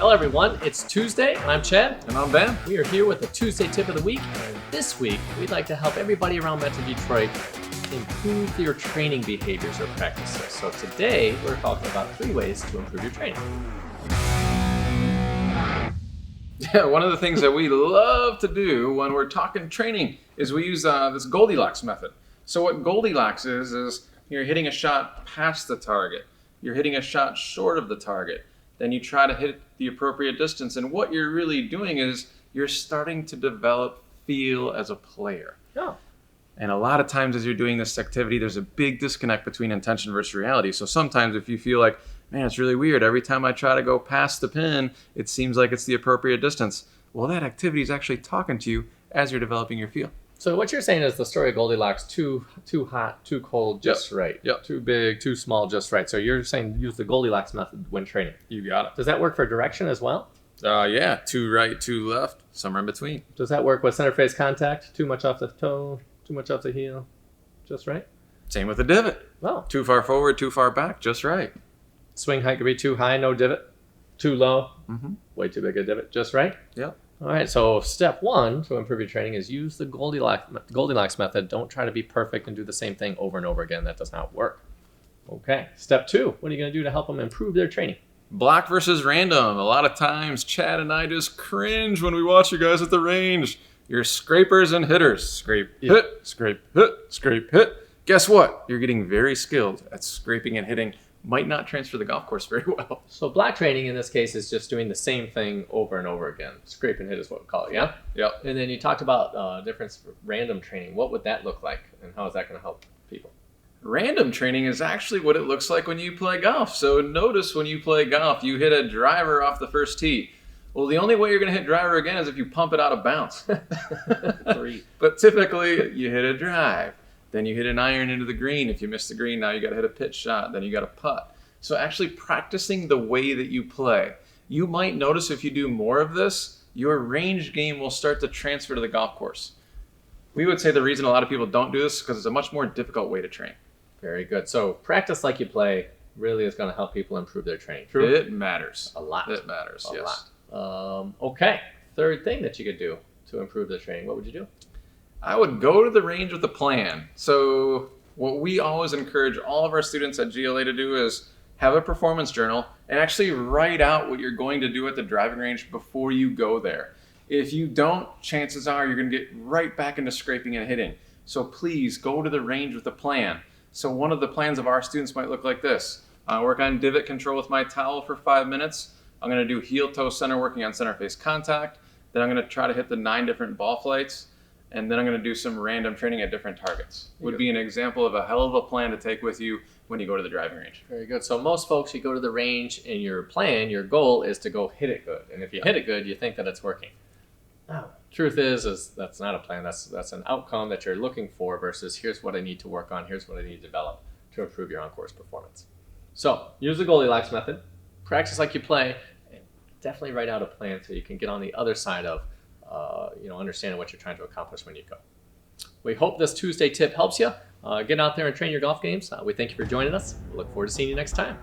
Hello everyone, it's Tuesday, and I'm Chad. And I'm Ben. We are here with the Tuesday Tip of the Week, and this week we'd like to help everybody around Metro Detroit improve your training behaviors or practices. So today we're talking about 3 ways to improve your training. Yeah, one of the things that we love to do when we're talking training is we use this Goldilocks method. So what Goldilocks is you're hitting a shot past the target. You're hitting a shot short of the target. Then you try to hit the appropriate distance. And what you're really doing is you're starting to develop feel as a player. Oh. And a lot of times as you're doing this activity, there's a big disconnect between intention versus reality. So sometimes if you feel like, man, it's really weird. Every time I try to go past the pin, it seems like it's the appropriate distance. Well, that activity is actually talking to you as you're developing your feel. So what you're saying is the story of Goldilocks, too hot, too cold, just right. Yep. Too big, too small, just right. So you're saying use the Goldilocks method when training. You got it. Does that work for direction as well? Yeah, 2 right, 2 left, somewhere in between. Does that work with center face contact? Too much off the toe, too much off the heel, just right? Same with the divot. Oh. Too far forward, too far back, just right. Swing height could be too high, no divot. Too low, way too big a divot, just right? Yep. All right, so step 1 to improve your training is use the Goldilocks method. Don't try to be perfect and do the same thing over and over again. That does not work. Okay, step 2, what are you going to do to help them improve their training? Block versus random. A lot of times, Chad and I just cringe when we watch you guys at the range. You're scrapers and hitters. Scrape, hit, scrape, hit, scrape, hit. Guess what? You're getting very skilled at scraping and hitting. Might not transfer the golf course very well. So block training in this case is just doing the same thing over and over again. Scrape and hit is what we call it, yeah? Yep. And then you talked about difference for random training. What would that look like, and how is that going to help people? Random training is actually what it looks like when you play golf. So notice when you play golf, you hit a driver off the first tee. Well, the only way you're going to hit driver again is if you pump it out of bounds. But typically, you hit a drive. Then you hit an iron into the green. If you miss the green, now you got to hit a pitch shot. Then you got to putt. So actually practicing the way that you play. You might notice if you do more of this, your range game will start to transfer to the golf course. We would say the reason a lot of people don't do this is because it's a much more difficult way to train. Very good. So practice like you play really is going to help people improve their training. True? It matters. A lot. It matters, yes. A lot. Okay. Third thing that you could do to improve the training. What would you do? I would go to the range with a plan. So what we always encourage all of our students at GLA to do is have a performance journal and actually write out what you're going to do at the driving range before you go there. If you don't, chances are you're going to get right back into scraping and hitting. So please go to the range with a plan. So one of the plans of our students might look like this. Work on divot control with my towel for 5 minutes. I'm going to do heel toe center working on center face contact. Then I'm going to try to hit the 9 different ball flights. And then I'm going to do some random training at different targets. Would be an example of a hell of a plan to take with you when you go to the driving range. Very good. So most folks, you go to the range and your plan, your goal is to go hit it good. And if you hit it good, you think that it's working. No. Truth is that's not a plan. That's an outcome that you're looking for versus here's what I need to work on, here's what I need to develop to improve your on-course performance. So use the Goldilocks method, practice like you play, and definitely write out a plan so you can get on the other side of understanding what you're trying to accomplish when you go. We hope this Tuesday tip helps you. Get out there and train your golf games. We thank you for joining us. We look forward to seeing you next time.